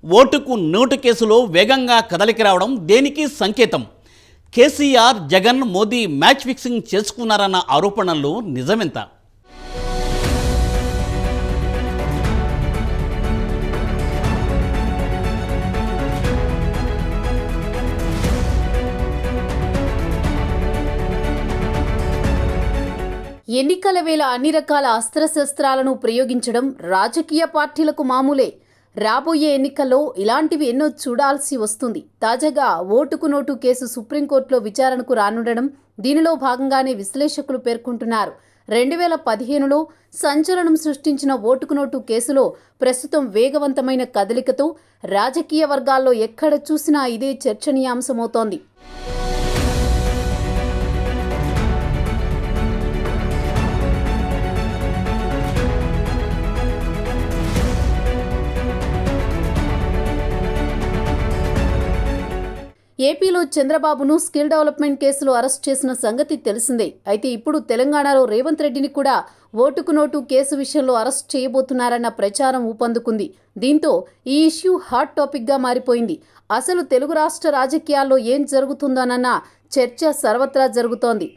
ఓటుకు నోటు కేసులో వేగంగా కదలికి రావడం దేనికి సంకేతం? కేసీఆర్, జగన్, మోదీ మ్యాచ్ ఫిక్సింగ్ చేసుకున్నారన్న ఆరోపణలు నిజమెంత? ఎన్నికల వేళ అన్ని రకాల అస్త్రశస్త్రాలను ప్రయోగించడం రాజకీయ పార్టీలకు మామూలే. రాబోయే ఎన్నికల్లో ఇలాంటివి ఎన్నో చూడాల్సి వస్తుంది. తాజాగా ఓటుకు నోటు కేసు సుప్రీంకోర్టులో విచారణకు రానుండడం దీనిలో భాగంగానే విశ్లేషకులు పేర్కొంటున్నారు. 2015లో సంచలనం సృష్టించిన ఓటుకు నోటు కేసులో ప్రస్తుతం వేగవంతమైన కదలికతో రాజకీయ వర్గాల్లో ఎక్కడ చూసినా ఇదే చర్చనీయాంశమవుతోంది. ఏపీలో చంద్రబాబును స్కిల్ డెవలప్మెంట్ కేసులో అరెస్ట్ చేసిన సంగతి తెలిసిందే. అయితే ఇప్పుడు తెలంగాణలో రేవంత్ రెడ్డిని కూడా ఓటుకు నోటు కేసు విషయంలో అరెస్ట్ చేయబోతున్నారన్న ప్రచారం ఊపందుకుంది. దీంతో ఈ ఇష్యూ హాట్ టాపిక్గా మారిపోయింది. అసలు తెలుగు రాష్ట్ర రాజకీయాల్లో ఏం జరుగుతుందోనన్న చర్చ సర్వత్రా జరుగుతోంది.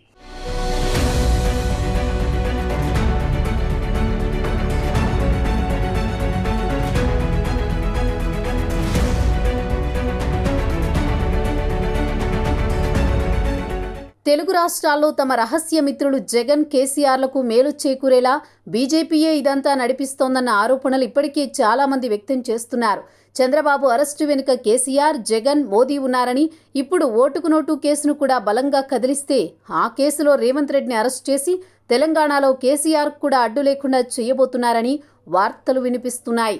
తెలుగు రాష్ట్రాల్లో తమ రహస్య మిత్రులు జగన్, కేసీఆర్లకు మేలు చేకూరేలా బీజేపీయే ఇదంతా నడిపిస్తోందన్న ఆరోపణలు ఇప్పటికే చాలా మంది వ్యక్తం చేస్తున్నారు. చంద్రబాబు అరెస్టు వెనుక కేసీఆర్, జగన్, మోదీ ఉన్నారని, ఇప్పుడు ఓటుకు నోటు కేసును కూడా బలంగా కదిలిస్తే ఆ కేసులో రేవంత్ రెడ్డిని అరెస్ట్ చేసి తెలంగాణలో కేసీఆర్ కూడా అడ్డు లేకుండా చేయబోతున్నారని వార్తలు వినిపిస్తున్నాయి.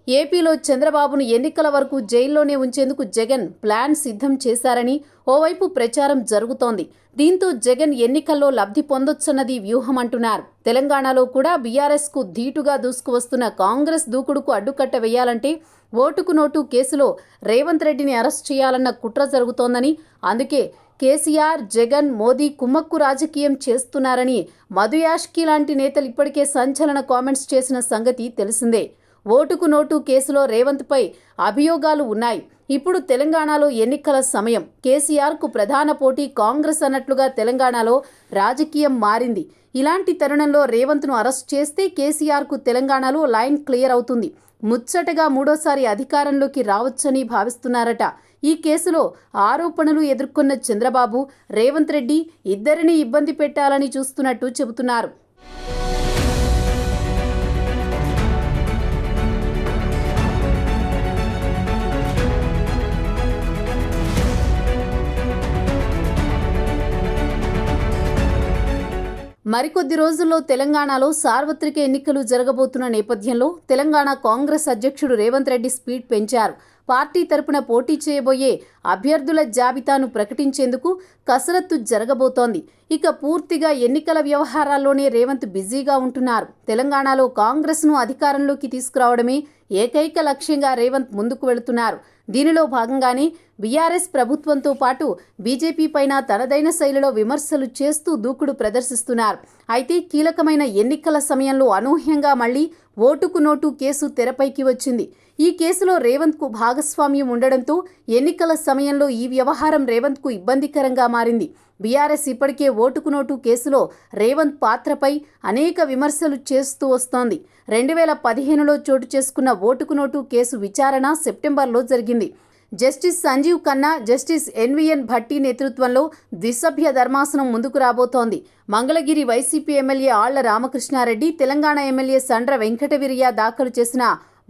ఏపీలో చంద్రబాబును ఎన్నికల వరకు జైల్లోనే ఉంచేందుకు జగన్ ప్లాన్ సిద్ధం చేశారని ఓవైపు ప్రచారం జరుగుతోంది. దీంతో జగన్ ఎన్నికల్లో లబ్ధి పొందొచ్చన్నది వ్యూహం అంటున్నారు. తెలంగాణలో కూడా బీఆర్ఎస్కు ధీటుగా దూసుకువస్తున్న కాంగ్రెస్ దూకుడుకు అడ్డుకట్ట వేయాలంటే ఓటుకు నోటు కేసులో రేవంత్ రెడ్డిని అరెస్ట్ చేయాలన్న కుట్ర జరుగుతోందని, అందుకే కేసీఆర్, జగన్, మోదీ కుమ్మక్కు రాజకీయం చేస్తున్నారని మధు యాష్కీ లాంటి నేతలు ఇప్పటికే సంచలన కామెంట్స్ చేసిన సంగతి తెలిసిందే. ఓటుకు నోటు కేసులో రేవంత్పై అభియోగాలు ఉన్నాయి. ఇప్పుడు తెలంగాణలో ఎన్నికల సమయం. కేసీఆర్కు ప్రధాన పోటీ కాంగ్రెస్ అన్నట్లుగా తెలంగాణలో రాజకీయం మారింది. ఇలాంటి తరుణంలో రేవంత్ను అరెస్ట్ చేస్తే కేసీఆర్కు తెలంగాణలో లైన్ క్లియర్ అవుతుంది. ముచ్చటగా మూడోసారి అధికారంలోకి రావచ్చని భావిస్తున్నారట. ఈ కేసులో ఆరోపణలు ఎదుర్కొన్న చంద్రబాబు, రేవంత్ రెడ్డి ఇద్దరిని ఇబ్బంది పెట్టాలని చూస్తున్నట్టు చెబుతున్నారు. మరికొద్ది రోజుల్లో తెలంగాణలో సార్వత్రిక ఎన్నికలు జరగబోతున్న నేపథ్యంలో తెలంగాణ కాంగ్రెస్ అధ్యక్షుడు రేవంత్ రెడ్డి స్పీడ్ పెంచారు. పార్టీ తరపున పోటీ చేయబోయే అభ్యర్థుల జాబితాను ప్రకటించేందుకు కసరత్తు జరగబోతోంది. ఇక పూర్తిగా ఎన్నికల వ్యవహారాల్లోనే రేవంత్ బిజీగా ఉంటున్నారు. తెలంగాణలో కాంగ్రెస్ను అధికారంలోకి తీసుకురావడమే ఏకైక లక్ష్యంగా రేవంత్ ముందుకు వెళుతున్నారు. దీనిలో భాగంగానే బీఆర్ఎస్ ప్రభుత్వంతో పాటు బీజేపీ పైన తనదైన శైలిలో విమర్శలు చేస్తూ దూకుడు ప్రదర్శిస్తున్నారు. అయితే కీలకమైన ఎన్నికల సమయంలో అనూహ్యంగా మళ్లీ ఓటుకు నోటు కేసు తెరపైకి వచ్చింది. ఈ కేసులో రేవంత్కు భాగస్వామ్యం ఉండడంతో ఎన్నికల సమయంలో ఈ వ్యవహారం రేవంత్కు ఇబ్బందికరంగా మారింది. బీఆర్ఎస్ ఇప్పటికే ఓటుకు నోటు కేసులో రేవంత్ పాత్రపై అనేక విమర్శలు చేస్తూ వస్తోంది. 2015లో చోటు చేసుకున్న ఓటుకు నోటు కేసు విచారణ సెప్టెంబర్లో జరిగింది. Justice Sanjiv Khanna, justice NVN Bhatti నేతృత్వంలో ద్విసభ్య ధర్మాసనం ముందుకు రాబోతోంది. మంగళగిరి వైసీపీ ఎమ్మెల్యే ఆళ్ల రామకృష్ణారెడ్డి, తెలంగాణ ఎమ్మెల్యే సండ్ర వెంకటవీరయ్య దాఖలు చేసిన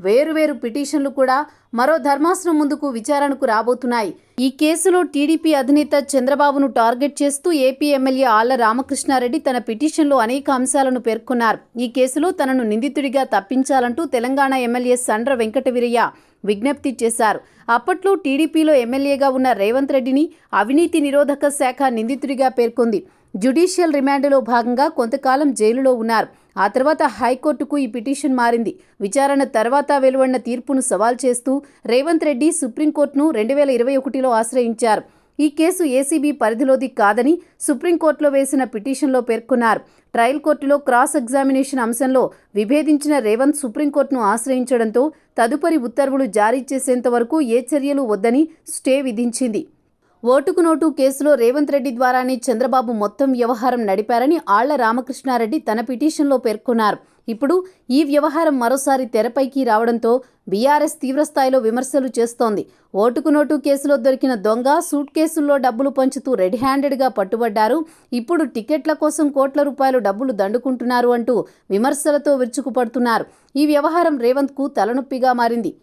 వేరువేరు పిటిషన్లు కూడా మరో ధర్మాసనం ముందుకు విచారణకు రాబోతున్నాయి. ఈ కేసులో టీడీపీ అధినేత చంద్రబాబును టార్గెట్ చేస్తూ ఏపీ ఎమ్మెల్యే ఆళ్ల రామకృష్ణారెడ్డి తన పిటిషన్లో అనేక అంశాలను పేర్కొన్నారు. ఈ కేసులో తనను నిందితుడిగా తప్పించాలంటూ తెలంగాణ ఎమ్మెల్యే సండ్ర వెంకటవీరయ్య విజ్ఞప్తి చేశారు. అప్పట్లో టీడీపీలో ఎమ్మెల్యేగా ఉన్న రేవంత్ రెడ్డిని అవినీతి నిరోధక శాఖ నిందితుడిగా పేర్కొంది. జ్యుడిషియల్ రిమాండ్లో భాగంగా కొంతకాలం జైలులో ఉన్నారు. ఆ తర్వాత హైకోర్టుకు ఈ పిటిషన్ మారింది. విచారణ తర్వాత వెలువడిన తీర్పును సవాల్ చేస్తూ రేవంత్ రెడ్డి సుప్రీంకోర్టును 2021లో ఆశ్రయించారు. ఈ కేసు ఏసీబీ పరిధిలోది కాదని సుప్రీంకోర్టులో వేసిన పిటిషన్లో పేర్కొన్నారు. ట్రయల్ కోర్టులో క్రాస్ ఎగ్జామినేషన్ అంశంలో విభేదించిన రేవంత్ సుప్రీంకోర్టును ఆశ్రయించడంతో తదుపరి ఉత్తర్వులు జారీ చేసేంత వరకు ఏ చర్యలు వద్దని స్టే విధించింది. ఓటుకు నోటు కేసులో రేవంత్ రెడ్డి ద్వారానే చంద్రబాబు మొత్తం వ్యవహారం నడిపారని ఆళ్ల రామకృష్ణారెడ్డి తన పిటిషన్లో పేర్కొన్నారు. ఇప్పుడు ఈ వ్యవహారం మరోసారి తెరపైకి రావడంతో బీఆర్ఎస్ తీవ్రస్థాయిలో విమర్శలు చేస్తోంది. ఓటుకు నోటు కేసులో దొరికిన దొంగ సూట్ కేసుల్లో డబ్బులు పంచుతూ రెడ్ హ్యాండెడ్గా పట్టుబడ్డారు. ఇప్పుడు టికెట్ల కోసం కోట్ల రూపాయలు డబ్బులు దండుకుంటున్నారు అంటూ విమర్శలతో విరుచుకుపడుతున్నారు. ఈ వ్యవహారం రేవంత్కు తలనొప్పిగా మారింది.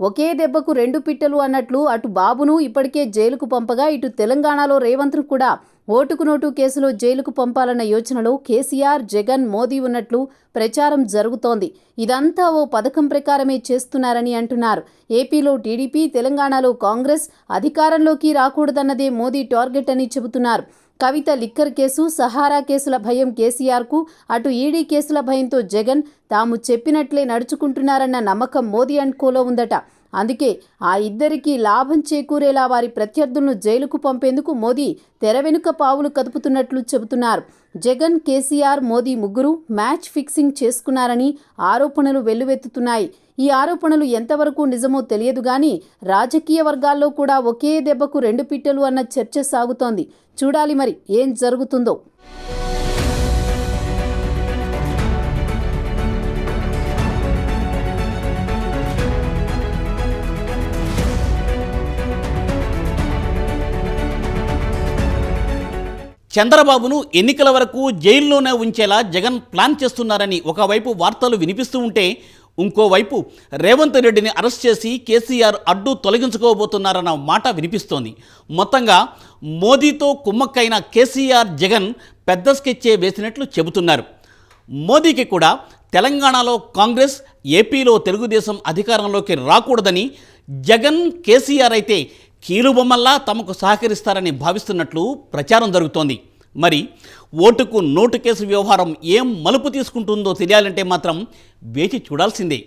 ఒకే దెబ్బకు రెండు పిట్టలు అన్నట్లు అటు బాబును ఇప్పటికే జైలుకు పంపగా ఇటు తెలంగాణలో రేవంత్ను కూడా ఓటుకు నోటు కేసులో జైలుకు పంపాలన్న యోచనలో కేసీఆర్, జగన్, మోదీ ఉన్నట్లు ప్రచారం జరుగుతోంది. ఇదంతా ఓ పథకం ప్రకారమే చేస్తున్నారని అంటున్నారు. ఏపీలో టీడీపీ, తెలంగాణలో కాంగ్రెస్ అధికారంలోకి రాకూడదన్నదే మోదీ టార్గెట్ అని చెబుతున్నారు. కవిత లిక్కర్ కేసు, సహారా కేసుల భయం కేసీఆర్కు, అటు ఈడీ కేసుల భయంతో జగన్ తాము చెప్పినట్లే నడుచుకుంటున్నారన్న నమ్మకం మోదీ అండ్ కోలో ఉందట. అందుకే ఆ ఇద్దరికీ లాభం చేకూరేలా వారి ప్రత్యర్థులను జైలుకు పంపేందుకు మోదీ తెర వెనుక పావులు కదుపుతున్నట్లు చెబుతున్నారు. జగన్, కేసీఆర్, మోదీ ముగ్గురు మ్యాచ్ ఫిక్సింగ్ చేసుకున్నారని ఆరోపణలు వెల్లువెత్తుతున్నాయి. ఈ ఆరోపణలు ఎంతవరకు నిజమో తెలియదు గానీ రాజకీయ వర్గాల్లో కూడా ఒకే దెబ్బకు రెండు పిట్టలు అన్న చర్చ సాగుతోంది. చూడాలి మరి ఏం జరుగుతుందో. చంద్రబాబును ఎన్నికల వరకు జైల్లోనే ఉంచేలా జగన్ ప్లాన్ చేస్తున్నారని ఒకవైపు వార్తలు వినిపిస్తూ ఉంటే, ఇంకోవైపు రేవంత్ రెడ్డిని అరెస్ట్ చేసి కేసీఆర్ అడ్డు తొలగించుకోబోతున్నారన్న మాట వినిపిస్తోంది. మొత్తంగా మోదీతో కుమ్మక్కైన కేసీఆర్, జగన్ పెద్ద స్కెచ్చే వేసినట్లు చెబుతున్నారు. మోదీకి కూడా తెలంగాణలో కాంగ్రెస్, ఏపీలో తెలుగుదేశం అధికారంలోకి రాకూడదని, జగన్, కేసీఆర్ అయితే కీలుబొమ్మల్లా తమకు సహకరిస్తారని భావిస్తున్నట్లు ప్రచారం జరుగుతోంది. మరి ఓటుకు నోటు కేసు వ్యవహారం ఏం మలుపు తీసుకుంటుందో తెలియాలంటే మాత్రం వేచి చూడాల్సిందే.